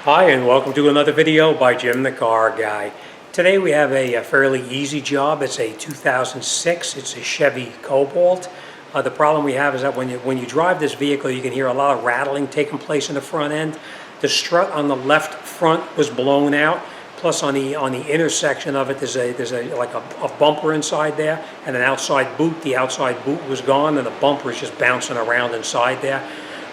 Hi, and welcome to another video by Jim the Car Guy. Today we have a fairly easy job. It's a 2006. It's a Chevy Cobalt. The problem we have is that when you drive this vehicle, you can hear a lot of rattling taking place in the front end. The strut on the left front was blown out. Plus on the intersection of it, there's a bumper inside there and an outside boot. The outside boot was gone, and the bumper is just bouncing around inside there.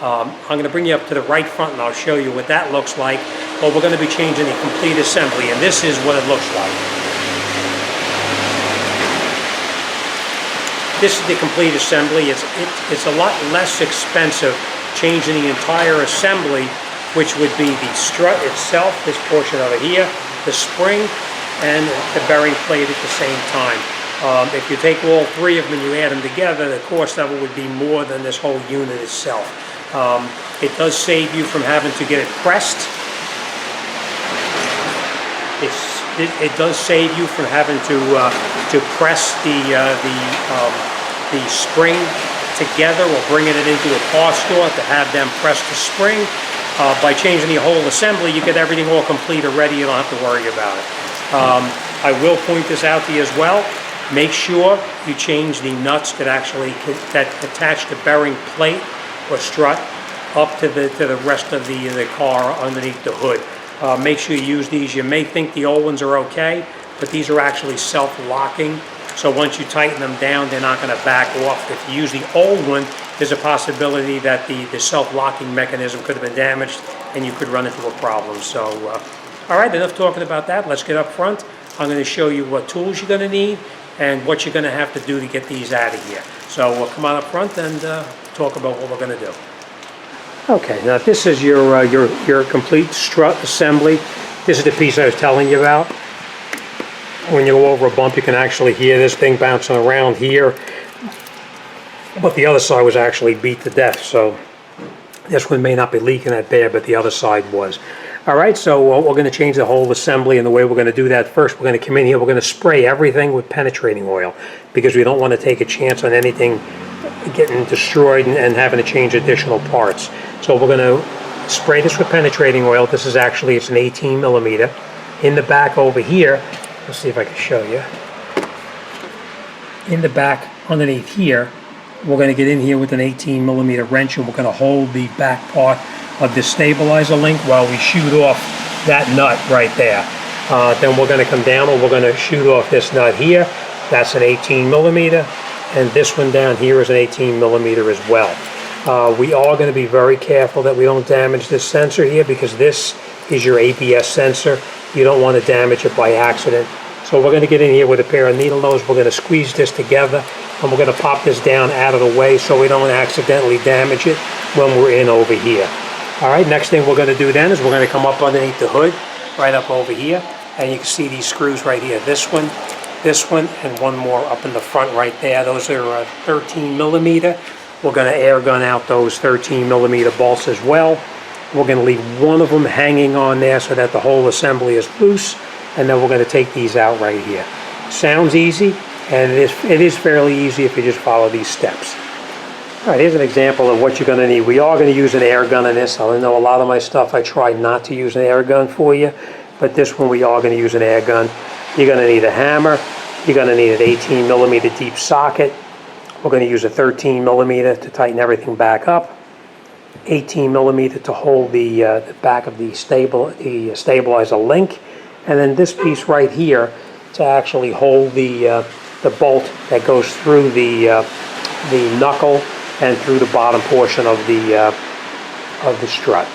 I'm going to bring you up to the right front and I'll show you what that looks like. Well, we're going to be changing the complete assembly, and this is what it looks like. This is the complete assembly. It's a lot less expensive changing the entire assembly, which would be the strut itself, this portion of it here, the spring, and the bearing plate at the same time. If you take all three of them and you add them together, the cost of it would be more than this whole unit itself. It does save you from having to get it pressed. It does save you from having to press the spring together or bringing it into a car store to have them press the spring. By changing the whole assembly, you get everything all complete already. You don't have to worry about it. I will point this out to you as well. Make sure you change the nuts that attach the bearing plate or strut up to the rest of the car underneath the hood. Make sure you use these. You may think the old ones are okay, but these are actually self-locking. So once you tighten them down, they're not going to back off. If you use the old one, there's a possibility that the self-locking mechanism could have been damaged and you could run into a problem. So, all right, enough talking about that. Let's get up front. I'm going to show you what tools you're going to need and what you're going to have to do to get these out of here. So we'll come on up front and talk about what we're going to do. Okay, now this is your complete strut assembly. This is the piece I was telling you about. When you go over a bump, you can actually hear this thing bouncing around here. But the other side was actually beat to death, so this one may not be leaking that bad, but the other side was. All right, so we're going to change the whole assembly, and the way we're going to do that, first we're going to come in here, we're going to spray everything with penetrating oil because we don't want to take a chance on anything getting destroyed and having to change additional parts. So we're going to spray this with penetrating oil. This is actually, it's an 18 millimeter. In the back over here, let's see if I can show you. In the back underneath here, we're going to get in here with an 18 millimeter wrench, and we're going to hold the back part of the stabilizer link while we shoot off that nut right there. Then we're going to come down and we're going to shoot off this nut here. That's an 18 millimeter, and this one down here is an 18 millimeter as well. We are going to be very careful that we don't damage this sensor here because this is your ABS sensor. You don't want to damage it by accident. So we're going to get in here with a pair of needle nose. We're going to squeeze this together, and we're going to pop this down out of the way so we don't accidentally damage it when we're in over here. All right, next thing we're going to do then is we're going to come up underneath the hood, right up over here, and you can see these screws right here. This one, and one more up in the front right there. Those are 13 millimeter. We're going to air gun out those 13 millimeter bolts as well. We're going to leave one of them hanging on there so that the whole assembly is loose, and then we're going to take these out right here. Sounds easy, and it is fairly easy if you just follow these steps. All right, here's an example of what you're going to need. We are going to use an air gun in this. I know a lot of my stuff I try not to use an air gun for you, but this one we are going to use an air gun. You're going to need a hammer. You're going to need an 18 millimeter deep socket. We're going to use a 13 millimeter to tighten everything back up. 18 millimeter to hold the back of the stabilizer link, and then this piece right here to actually hold the bolt that goes through the knuckle and through the bottom portion of the strut.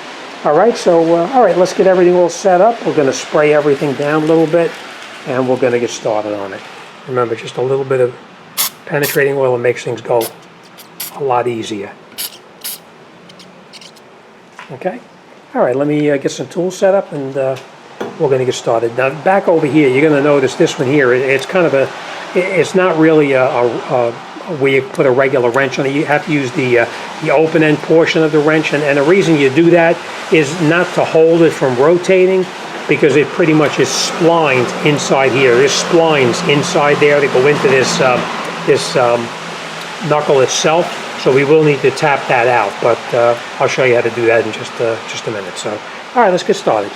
All right, so all right, let's get everything all set up. We're going to spray everything down a little bit, and we're going to get started on it. Remember, just a little bit of penetrating oil makes things go a lot easier. Okay, all right, let me get some tools set up, and we're going to get started. Now, back over here, you're going to notice this one here, it's kind of it's not really where you put a regular wrench on it. You have to use the open end portion of the wrench, and the reason you do that is not to hold it from rotating, because it pretty much is splined inside here. There's splines inside there that go into this knuckle itself. So we will need to tap that out, but I'll show you how to do that in just a minute. So All right, let's get started.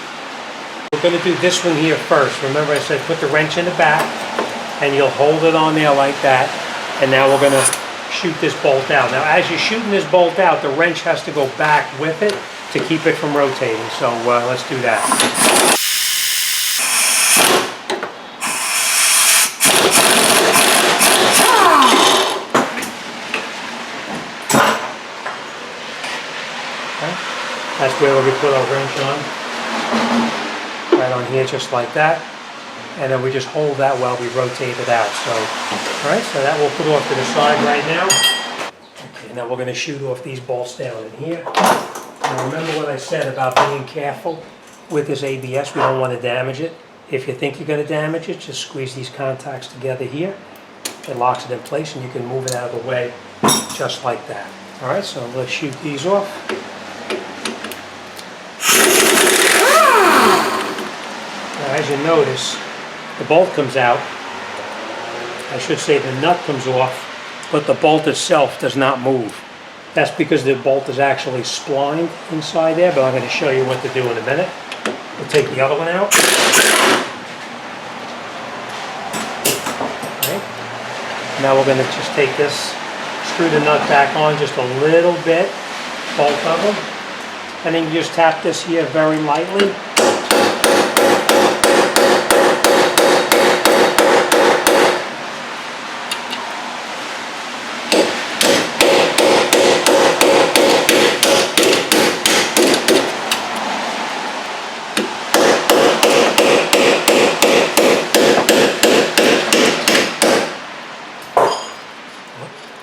We're going to do this one here first. Remember I said put the wrench in the back and you'll hold it on there like that. And now we're going to shoot this bolt out. Now as you're shooting this bolt out, the wrench has to go back with it to keep it from rotating. So let's do that. That's where we put our wrench on, right on here, just like that. And then we just hold that while we rotate it out. So, all right, so that we'll put off to the side right now. Okay, now we're going to shoot off these bolts down in here. Now remember what I said about being careful with this ABS. We don't want to damage it. If you think you're going to damage it, just squeeze these contacts together here. It locks it in place and you can move it out of the way just like that. All right, so let's shoot these off. As you notice, the bolt comes out. I should say the nut comes off, but the bolt itself does not move. That's because the bolt is actually splined inside there, but I'm going to show you what to do in a minute. We'll take the other one out. Okay. Now we're going to just take this, screw the nut back on just a little bit, both of them, and then you just tap this here very lightly.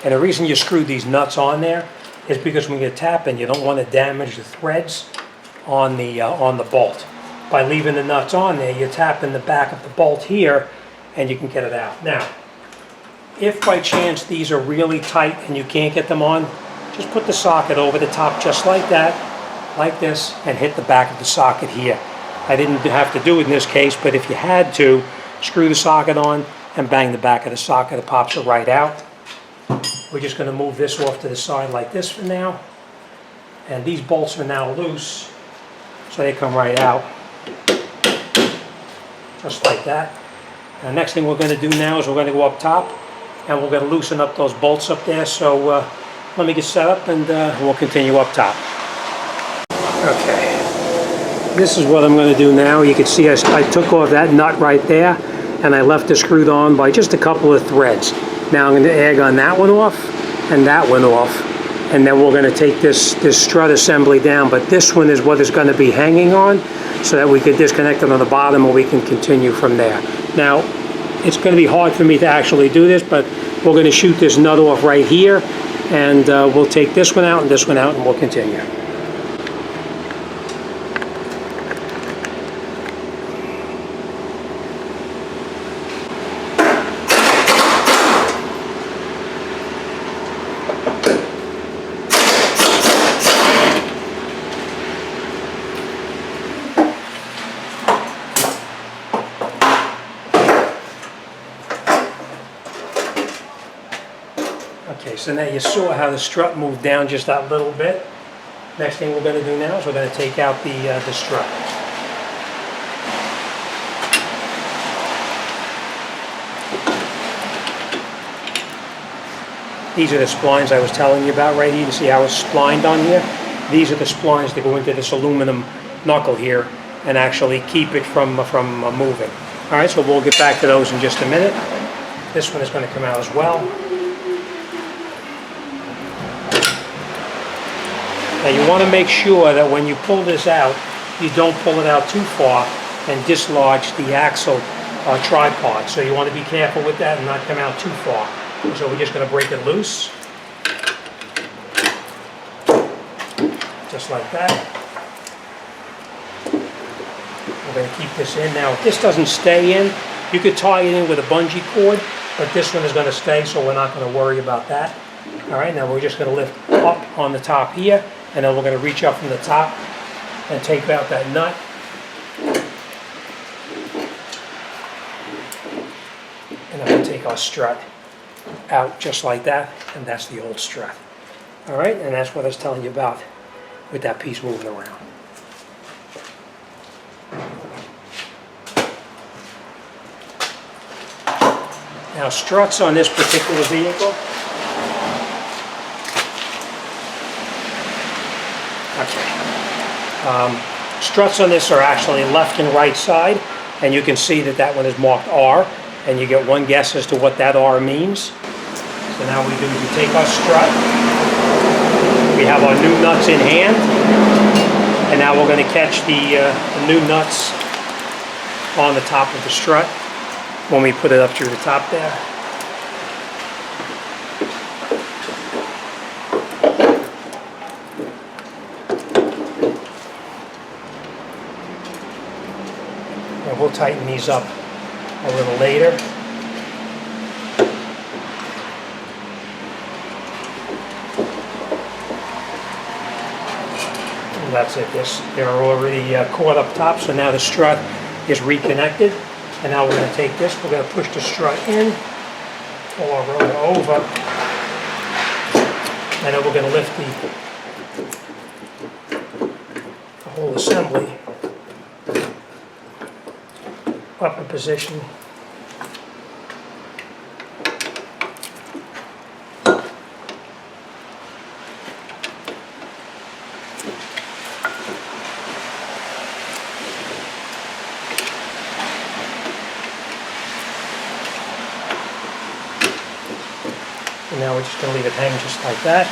And the reason you screw these nuts on there is because when you're tapping, you don't want to damage the threads on the bolt. By leaving the nuts on there, you're tapping the back of the bolt here, and you can get it out. Now, if by chance these are really tight and you can't get them on, just put the socket over the top just like that, like this, and hit the back of the socket here. I didn't have to do it in this case, but if you had to, screw the socket on and bang the back of the socket. It pops it right out. We're just going to move this off to the side like this for now. And these bolts are now loose, so they come right out. Just like that. And the next thing we're going to do now is we're going to go up top, and we're going to loosen up those bolts up there. So let me get set up, and we'll continue up top. Okay. This is what I'm going to do now. You can see I took off that nut right there, and I left it screwed on by just a couple of threads. Now I'm going to egg on that one off and that one off, and then we're going to take this strut assembly down, but this one is what is going to be hanging on so that we can disconnect it on the bottom and we can continue from there. Now it's going to be hard for me to actually do this, but we're going to shoot this nut off right here, and we'll take this one out and this one out, and we'll continue. Okay, so now you saw how the strut moved down just that little bit. Next thing we're going to do now is we're going to take out the strut. These are the splines I was telling you about right here. You see how it's splined on here? These are the splines that go into this aluminum knuckle here and actually keep it from moving. All right, so we'll get back to those in just a minute. This one is going to come out as well. Now you want to make sure that when you pull this out, you don't pull it out too far and dislodge the axle tripod. So you want to be careful with that and not come out too far. So we're just going to break it loose. Just like that. We're going to keep this in. Now if this doesn't stay in, you could tie it in with a bungee cord, but this one is going to stay, so we're not going to worry about that. All right, now we're just going to lift up on the top here, and then we're going to reach up from the top and take out that nut. And then we'll take our strut out just like that, and that's the old strut. All right, and that's what I was telling you about with that piece moving around. Now struts on this particular vehicle. Okay. Struts on this are actually left and right side, and you can see that that one is marked R, and you get one guess as to what that R means. So now we take our strut, we have our new nuts in hand, and now we're going to catch the new nuts on the top of the strut when we put it up through the top there. And we'll tighten these up a little later. And that's it. They're already caught up top, so now the strut is reconnected. And now we're going to take this, we're going to push the strut in, pull our roller over, and then we're going to lift the whole assembly up in position. And now we're just going to leave it hang just like that.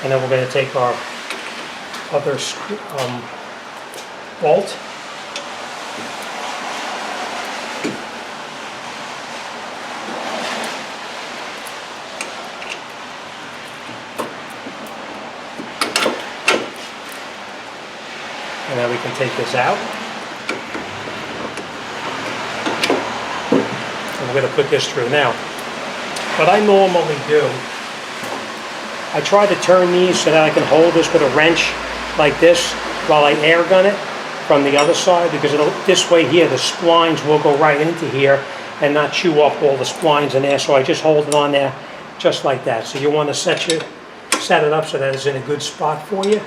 And then we're going to take our other bolt. And then we can take this out. And we're going to put this through. Now, what I normally do, I try to turn these so that I can hold this with a wrench like this while I air gun it from the other side, because this way here the splines will go right into here and not chew up all the splines in there. So I just hold it on there just like that. So you want to set it up so that it's in a good spot for you.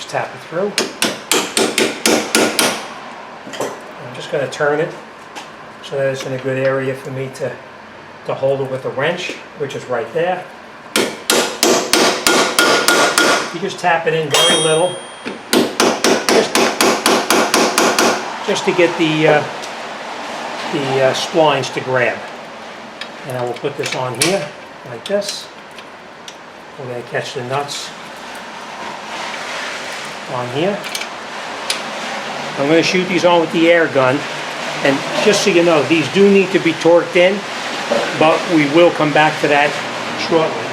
Tap it through. I'm just going to turn it so that it's in a good area for me to hold it with a wrench, which is right there. You just tap it in very little, just to get the splines to grab. And I will put this on here like this. We're going to catch the nuts on here. I'm going to shoot these on with the air gun, and just so you know, these do need to be torqued in, but we will come back to that shortly.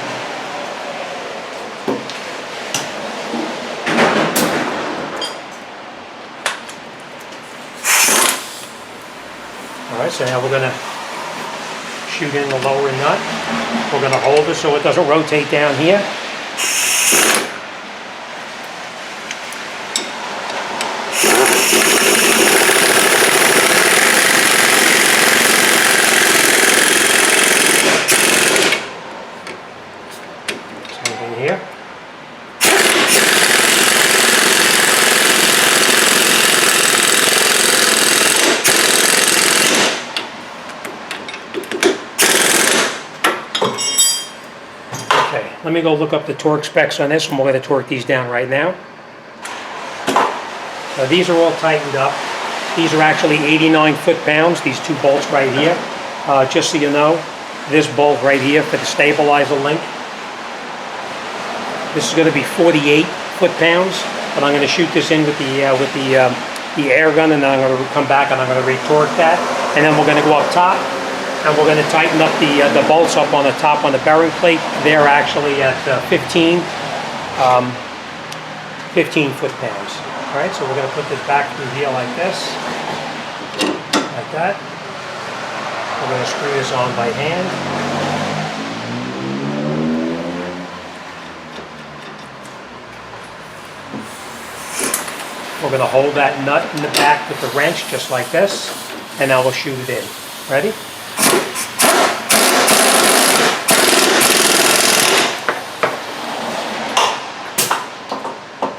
Alright, so now we're going to shoot in the lower nut. We're going to hold it so it doesn't rotate down here. Let me go look up the torque specs on this, and we're going to torque these down right now. Now these are all tightened up. These are actually 89 foot-pounds, these two bolts right here. Just so you know, this bolt right here for the stabilizer link, this is going to be 48 foot-pounds, but I'm going to shoot this in with the air gun, and then I'm going to come back and I'm going to re-torque that, and then we're going to go up top. And we're going to tighten up the bolts up on the top on the bearing plate. They're actually at 15 foot-pounds. All right, so we're going to put this back through here like this, like that. We're going to screw this on by hand. We're going to hold that nut in the back with the wrench just like this. and now we'll shoot it in. Ready?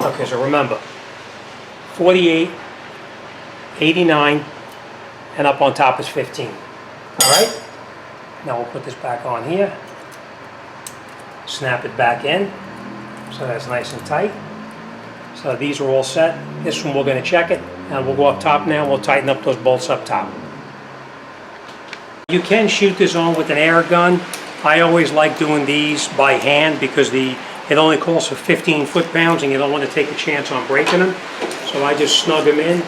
Okay, so remember, 48, 89, and up on top is 15. All right? Now we'll put this back on here. Snap it back in, so that's nice and tight. So these are all set. This one we're going to check it, and we'll go up top now. We'll tighten up those bolts up top. You can shoot this on with an air gun. I always like doing these by hand because it only calls for 15 foot-pounds, and you don't want to take a chance on breaking them. So I just snug them in.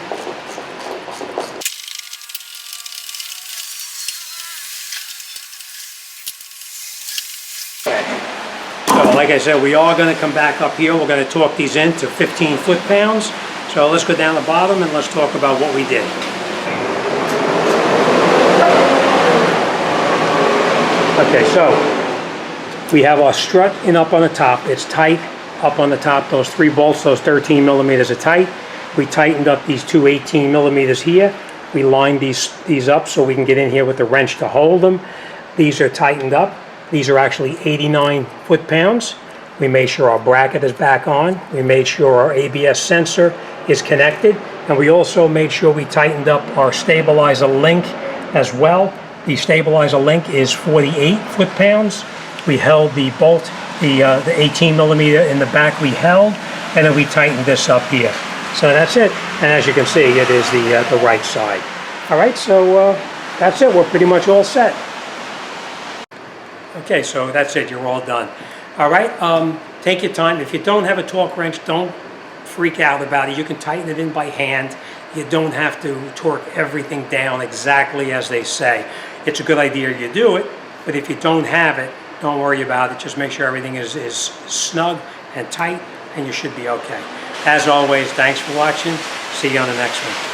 So like I said, we are going to come back up here. We're going to torque these in to 15 foot-pounds. So let's go down the bottom and let's talk about what we did. Okay, so we have our strut in up on the top. It's tight up on the top. Those 3 bolts, those 13 millimeters are tight. We tightened up these 2 18 millimeters here. We lined these up so we can get in here with the wrench to hold them. These are tightened up. These are actually 89 foot-pounds. We made sure our bracket is back on. We made sure our ABS sensor is connected. And we also made sure we tightened up our stabilizer link as well. The stabilizer link is 48 foot-pounds. We held the bolt, the 18 millimeter in the back we held, and then we tightened this up here. So that's it. And as you can see, it is the right side. All right, so that's it. We're pretty much all set. Okay, so that's it. You're all done. All right, take your time. If you don't have a torque wrench, don't freak out about it. You can tighten it in by hand. You don't have to torque everything down exactly as they say. It's a good idea you do it, but if you don't have it, don't worry about it. Just make sure everything is snug and tight, and you should be okay. As always, thanks for watching. See you on the next one.